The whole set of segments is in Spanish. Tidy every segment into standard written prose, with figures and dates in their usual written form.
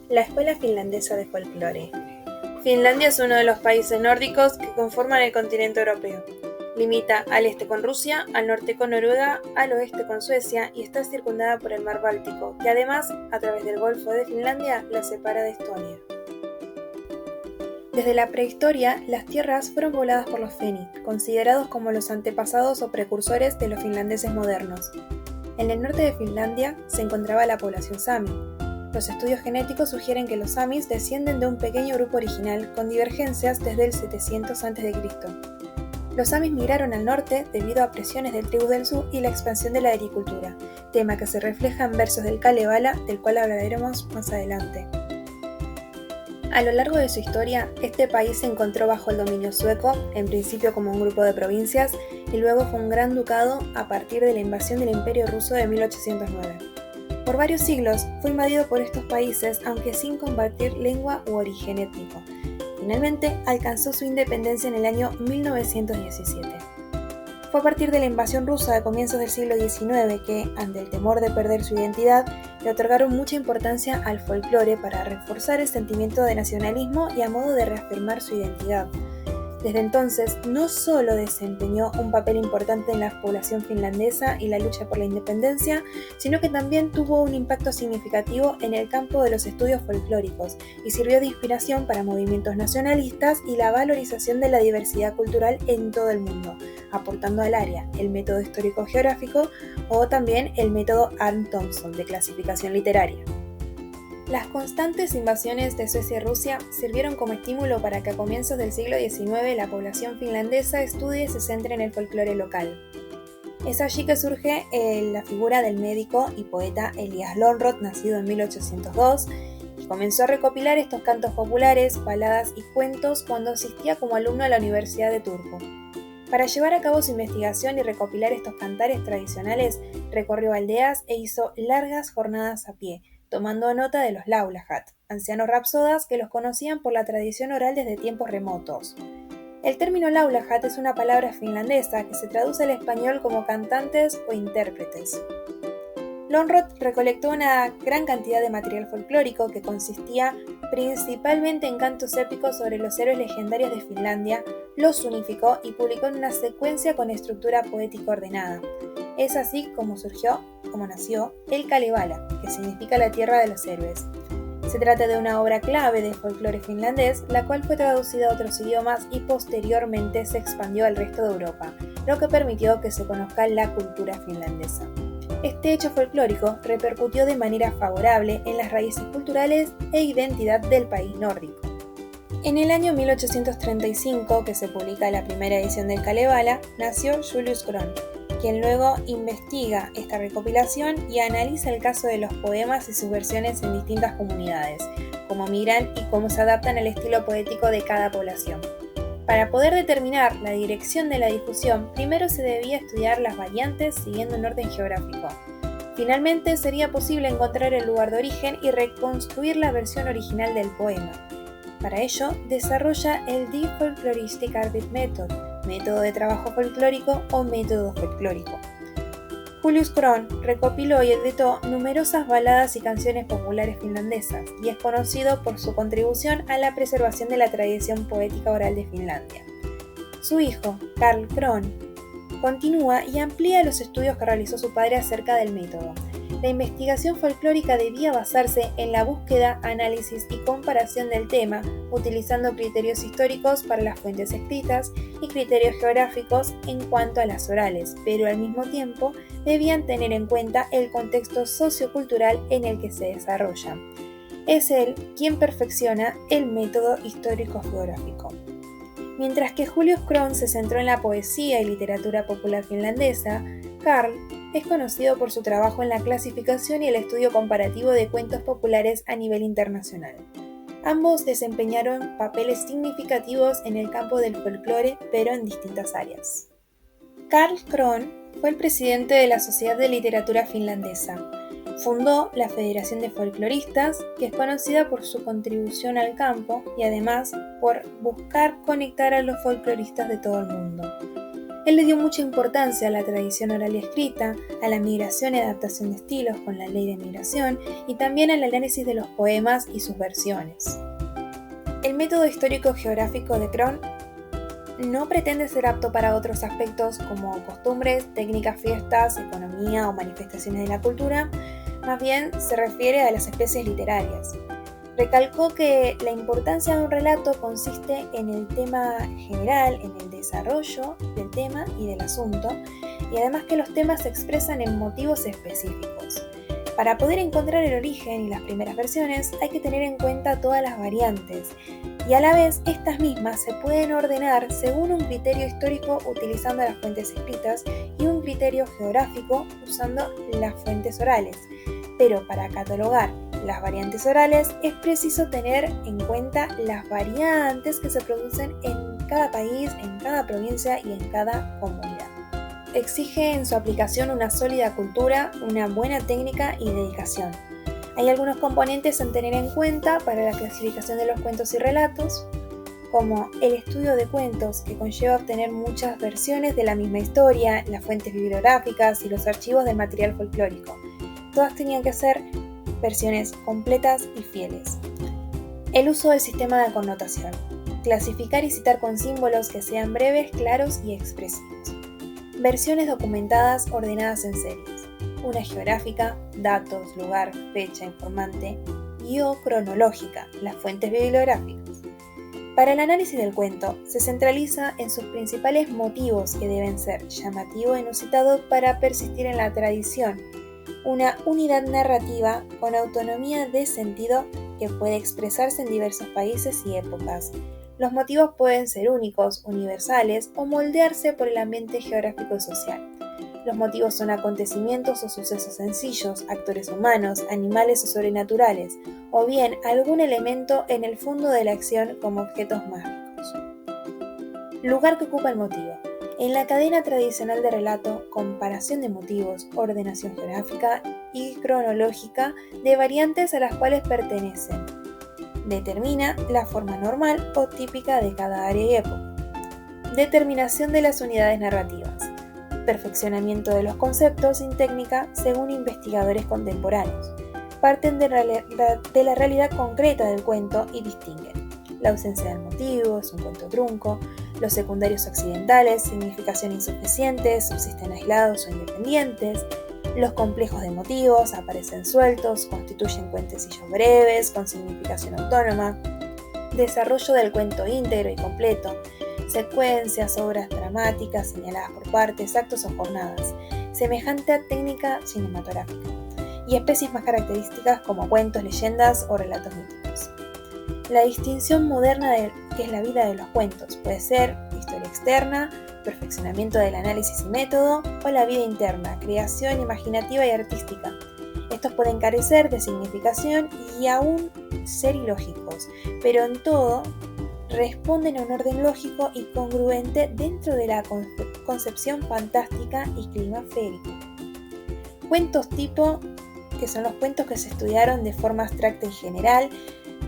La Escuela Finlandesa de Folclore. Finlandia es uno de los países nórdicos que conforman el continente europeo. Limita al este con Rusia, al norte con Noruega, al oeste con Suecia y está circundada por el mar Báltico, que además, a través del Golfo de Finlandia, la separa de Estonia. Desde la prehistoria, las tierras fueron pobladas por los Feni, considerados como los antepasados o precursores de los finlandeses modernos. En el norte de Finlandia se encontraba la población Sami. Los estudios genéticos sugieren que los Samis descienden de un pequeño grupo original con divergencias desde el 700 a.C. Los Samis migraron al norte debido a presiones del Tribu del Sur y la expansión de la agricultura, tema que se refleja en versos del Kalevala, del cual hablaremos más adelante. A lo largo de su historia, este país se encontró bajo el dominio sueco, en principio como un grupo de provincias, y luego fue un gran ducado a partir de la invasión del Imperio Ruso de 1809. Por varios siglos fue invadido por estos países, aunque sin compartir lengua u origen étnico. Finalmente alcanzó su independencia en el año 1917. Fue a partir de la invasión rusa de comienzos del siglo XIX que, ante el temor de perder su identidad, le otorgaron mucha importancia al folclore para reforzar el sentimiento de nacionalismo y a modo de reafirmar su identidad. Desde entonces, no solo desempeñó un papel importante en la población finlandesa y la lucha por la independencia, sino que también tuvo un impacto significativo en el campo de los estudios folclóricos y sirvió de inspiración para movimientos nacionalistas y la valorización de la diversidad cultural en todo el mundo, aportando al área el método histórico-geográfico o también el método Arn-Thompson de clasificación literaria. Las constantes invasiones de Suecia y Rusia sirvieron como estímulo para que a comienzos del siglo XIX la población finlandesa estudie y se centre en el folclore local. Es allí que surge la figura del médico y poeta Elias Lönnrot, nacido en 1802, y comenzó a recopilar estos cantos populares, baladas y cuentos cuando asistía como alumno a la Universidad de Turku. Para llevar a cabo su investigación y recopilar estos cantares tradicionales, recorrió aldeas e hizo largas jornadas a pie, tomando nota de los Laulahat, ancianos rapsodas que los conocían por la tradición oral desde tiempos remotos. El término Laulahat es una palabra finlandesa que se traduce al español como cantantes o intérpretes. Lönnrot recolectó una gran cantidad de material folclórico que consistía principalmente en cantos épicos sobre los héroes legendarios de Finlandia, los unificó y publicó en una secuencia con estructura poética ordenada. Es así como nació el Kalevala, que significa la tierra de los héroes. Se trata de una obra clave del folclore finlandés, la cual fue traducida a otros idiomas y posteriormente se expandió al resto de Europa, lo que permitió que se conozca la cultura finlandesa. Este hecho folclórico repercutió de manera favorable en las raíces culturales e identidad del país nórdico. En el año 1835, que se publica la primera edición del Kalevala, nació Julius Kron, quien luego investiga esta recopilación y analiza el caso de los poemas y sus versiones en distintas comunidades, cómo migran y cómo se adaptan al estilo poético de cada población. Para poder determinar la dirección de la difusión, primero se debía estudiar las variantes siguiendo un orden geográfico. Finalmente sería posible encontrar el lugar de origen y reconstruir la versión original del poema. Para ello, desarrolla el Die Folkloristik Arbeit Method, método de trabajo folclórico o método folclórico. Julius Kron recopiló y editó numerosas baladas y canciones populares finlandesas y es conocido por su contribución a la preservación de la tradición poética oral de Finlandia. Su hijo, Carl Kron, continúa y amplía los estudios que realizó su padre acerca del método. La investigación folclórica debía basarse en la búsqueda, análisis y comparación del tema, utilizando criterios históricos para las fuentes escritas y criterios geográficos en cuanto a las orales, pero al mismo tiempo debían tener en cuenta el contexto sociocultural en el que se desarrolla. Es él quien perfecciona el método histórico-geográfico. Mientras que Julius Kron se centró en la poesía y literatura popular finlandesa, Carl es conocido por su trabajo en la clasificación y el estudio comparativo de cuentos populares a nivel internacional. Ambos desempeñaron papeles significativos en el campo del folclore, pero en distintas áreas. Carl Kron fue el presidente de la Sociedad de Literatura Finlandesa. Fundó la Federación de Folcloristas, que es conocida por su contribución al campo y además por buscar conectar a los folcloristas de todo el mundo. Él le dio mucha importancia a la tradición oral y escrita, a la migración y adaptación de estilos con la ley de migración y también al análisis de los poemas y sus versiones. El método histórico-geográfico de Cron no pretende ser apto para otros aspectos como costumbres, técnicas, fiestas, economía o manifestaciones de la cultura, más bien se refiere a las especies literarias. Recalcó que la importancia de un relato consiste en el tema general, en el desarrollo del tema y del asunto, y además que los temas se expresan en motivos específicos. Para poder encontrar el origen y las primeras versiones hay que tener en cuenta todas las variantes, y a la vez estas mismas se pueden ordenar según un criterio histórico utilizando las fuentes escritas y un criterio geográfico usando las fuentes orales. Pero para catalogar las variantes orales es preciso tener en cuenta las variantes que se producen en cada país, en cada provincia y en cada comunidad. Exige en su aplicación una sólida cultura, una buena técnica y dedicación. Hay algunos componentes a tener en cuenta para la clasificación de los cuentos y relatos, como el estudio de cuentos, que conlleva obtener muchas versiones de la misma historia, las fuentes bibliográficas y los archivos del material folclórico. Todas tenían que ser versiones completas y fieles. El uso del sistema de connotación. Clasificar y citar con símbolos que sean breves, claros y expresivos. Versiones documentadas ordenadas en series. Una geográfica, datos, lugar, fecha, informante y o cronológica, las fuentes bibliográficas. Para el análisis del cuento, se centraliza en sus principales motivos que deben ser llamativo e inusitado para persistir en la tradición, una unidad narrativa con autonomía de sentido que puede expresarse en diversos países y épocas. Los motivos pueden ser únicos, universales o moldearse por el ambiente geográfico y social. Los motivos son acontecimientos o sucesos sencillos, actores humanos, animales o sobrenaturales, o bien algún elemento en el fondo de la acción como objetos mágicos. Lugar que ocupa el motivo. En la cadena tradicional de relato, comparación de motivos, ordenación geográfica y cronológica de variantes a las cuales pertenecen. Determina la forma normal o típica de cada área y época. Determinación de las unidades narrativas. Perfeccionamiento de los conceptos sin técnica según investigadores contemporáneos. Parten de la realidad concreta del cuento y distinguen. La ausencia del motivo, es un cuento trunco. Los secundarios accidentales, significación insuficiente, subsisten aislados o independientes. Los complejos de motivos aparecen sueltos, constituyen cuentecillos breves, con significación autónoma. Desarrollo del cuento íntegro y completo. Secuencias, obras dramáticas señaladas por partes, actos o jornadas. Semejante a técnica cinematográfica. Y especies más características como cuentos, leyendas o relatos míticos. La distinción moderna de que es la vida de los cuentos puede ser historia externa, perfeccionamiento del análisis y método, o la vida interna, creación imaginativa y artística. Estos pueden carecer de significación y aún ser ilógicos, pero en todo responden a un orden lógico y congruente dentro de la concepción fantástica y clima férico. Cuentos tipo, que son los cuentos que se estudiaron de forma abstracta y general,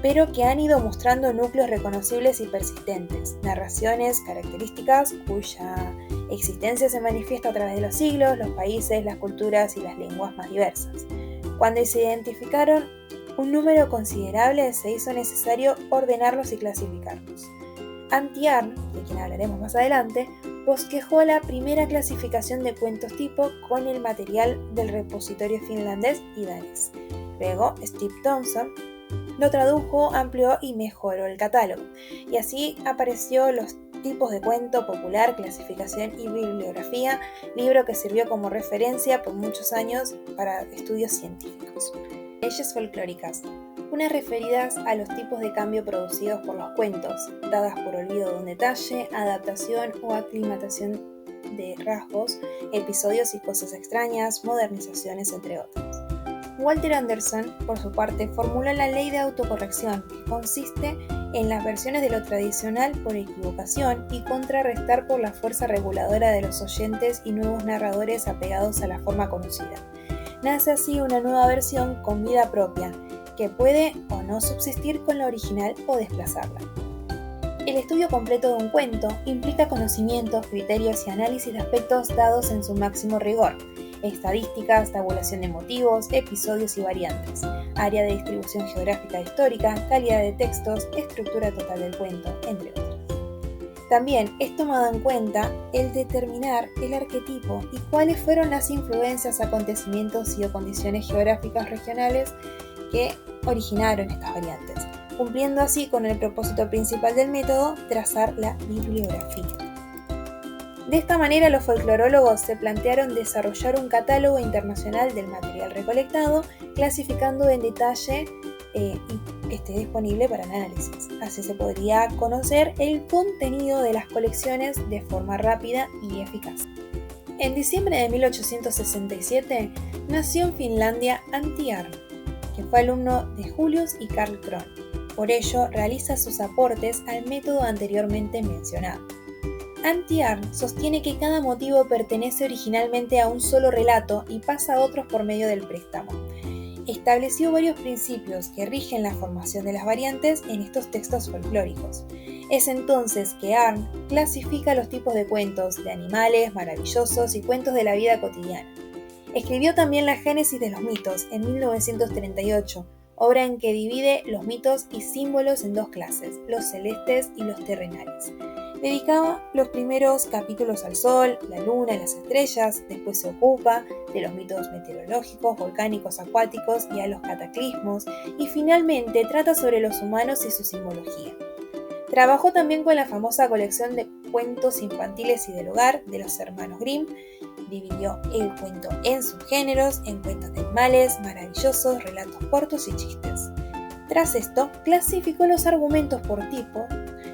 pero que han ido mostrando núcleos reconocibles y persistentes, narraciones características cuya existencia se manifiesta a través de los siglos, los países, las culturas y las lenguas más diversas. Cuando se identificaron un número considerable, se hizo necesario ordenarlos y clasificarlos. Anti-Arn, de quien hablaremos más adelante, bosquejó la primera clasificación de cuentos tipo con el material del repositorio finlandés y danés. Luego, Steve Thompson lo tradujo, amplió y mejoró el catálogo, y así apareció los tipos de cuento popular, clasificación y bibliografía, libro que sirvió como referencia por muchos años para estudios científicos. Leyes folclóricas, unas referidas a los tipos de cambio producidos por los cuentos, dadas por olvido de un detalle, adaptación o aclimatación de rasgos, episodios y cosas extrañas, modernizaciones, entre otros. Walter Anderson, por su parte, formuló la ley de autocorrección, que consiste en las versiones de lo tradicional por equivocación y contrarrestar por la fuerza reguladora de los oyentes y nuevos narradores apegados a la forma conocida. Nace así una nueva versión con vida propia, que puede o no subsistir con la original o desplazarla. El estudio completo de un cuento implica conocimientos, criterios y análisis de aspectos dados en su máximo rigor: estadísticas, tabulación de motivos, episodios y variantes, área de distribución geográfica histórica, calidad de textos, estructura total del cuento, entre otros. También es tomado en cuenta el determinar el arquetipo y cuáles fueron las influencias, acontecimientos y o condiciones geográficas regionales que originaron estas variantes, cumpliendo así con el propósito principal del método: trazar la bibliografía. De esta manera, los folclorólogos se plantearon desarrollar un catálogo internacional del material recolectado, clasificando en detalle y que esté disponible para análisis. Así se podría conocer el contenido de las colecciones de forma rápida y eficaz. En diciembre de 1867 nació en Finlandia Antti Aarn, que fue alumno de Julius y Carl Krohn. Por ello, realiza sus aportes al método anteriormente mencionado. Antti Aarn sostiene que cada motivo pertenece originalmente a un solo relato y pasa a otros por medio del préstamo. Estableció varios principios que rigen la formación de las variantes en estos textos folclóricos. Es entonces que Aarn clasifica los tipos de cuentos de animales, maravillosos y cuentos de la vida cotidiana. Escribió también La Génesis de los mitos en 1938, obra en que divide los mitos y símbolos en dos clases: los celestes y los terrenales. Dedicaba los primeros capítulos al sol, la luna y las estrellas, después se ocupa de los mitos meteorológicos, volcánicos, acuáticos y a los cataclismos, y finalmente trata sobre los humanos y su simbología. Trabajó también con la famosa colección de cuentos infantiles y del hogar de los hermanos Grimm. Dividió el cuento en subgéneros, en cuentos de animales, maravillosos, relatos cortos y chistes. Tras esto, clasificó los argumentos por tipo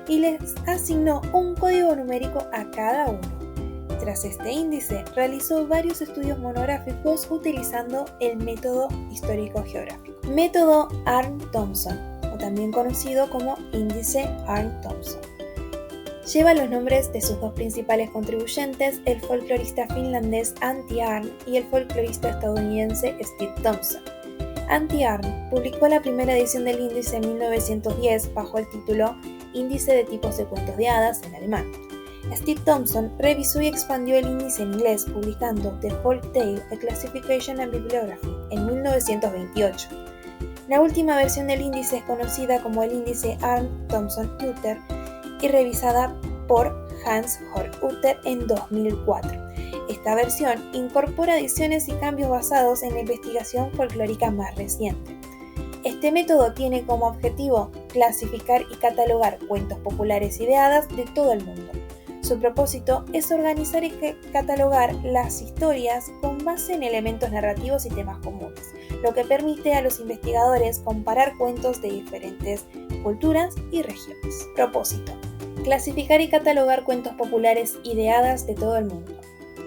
y les asignó un código numérico a cada uno. Tras este índice, realizó varios estudios monográficos utilizando el método histórico-geográfico. Método Aarn-Thompson, o también conocido como índice Aarn-Thompson. Lleva los nombres de sus dos principales contribuyentes, el folclorista finlandés Antti Aarn y el folclorista estadounidense Steve Thompson. Antti Aarn publicó la primera edición del índice en 1910 bajo el título Índice de tipos de cuentos de hadas en alemán. Steve Thompson revisó y expandió el índice en inglés publicando The Folk Tale: A Classification and Bibliography en 1928. La última versión del índice es conocida como el índice Aarn-Thompson-Utter y revisada por Hans-Jörg Utter en 2004. Esta versión incorpora adiciones y cambios basados en la investigación folclórica más reciente. Este método tiene como objetivo clasificar y catalogar cuentos populares y de hadas de todo el mundo. Su propósito es organizar y catalogar las historias con base en elementos narrativos y temas comunes, lo que permite a los investigadores comparar cuentos de diferentes culturas y regiones. Propósito: clasificar y catalogar cuentos populares y de hadas de todo el mundo.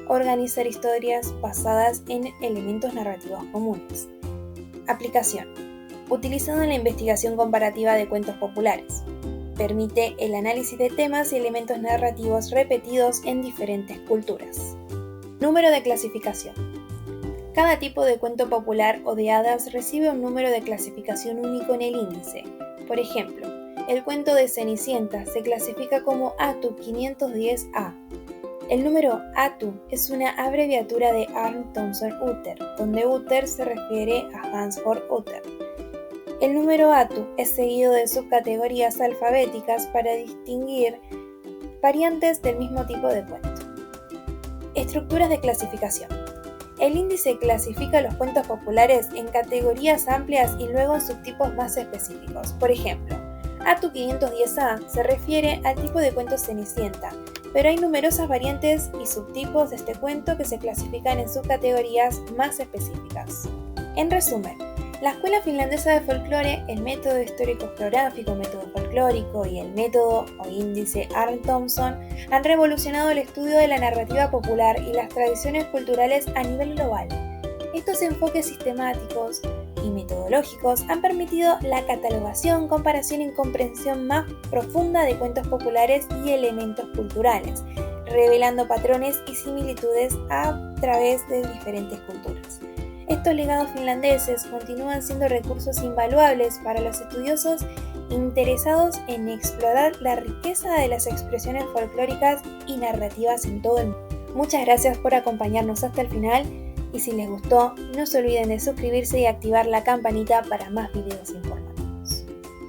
Organizar historias basadas en elementos narrativos comunes. Aplicación: utilizado en la investigación comparativa de cuentos populares. Permite el análisis de temas y elementos narrativos repetidos en diferentes culturas. Número de clasificación. Cada tipo de cuento popular o de hadas recibe un número de clasificación único en el índice. Por ejemplo, el cuento de Cenicienta se clasifica como ATU 510A. El número ATU es una abreviatura de Aarn-Thompson-Utter, donde Utter se refiere a Hans-Jörg Utter. El número ATU es seguido de subcategorías alfabéticas para distinguir variantes del mismo tipo de cuento. Estructuras de clasificación. El índice clasifica los cuentos populares en categorías amplias y luego en subtipos más específicos. Por ejemplo, ATU 510A se refiere al tipo de cuento Cenicienta, pero hay numerosas variantes y subtipos de este cuento que se clasifican en subcategorías más específicas. En resumen, la Escuela Finlandesa de Folclore, el método histórico-geográfico, método folclórico y el método o índice Aarn-Thompson han revolucionado el estudio de la narrativa popular y las tradiciones culturales a nivel global. Estos enfoques sistemáticos y metodológicos han permitido la catalogación, comparación y comprensión más profunda de cuentos populares y elementos culturales, revelando patrones y similitudes a través de diferentes culturas. Estos legados finlandeses continúan siendo recursos invaluables para los estudiosos interesados en explorar la riqueza de las expresiones folclóricas y narrativas en todo el mundo. Muchas gracias por acompañarnos hasta el final y si les gustó, no se olviden de suscribirse y activar la campanita para más videos informativos.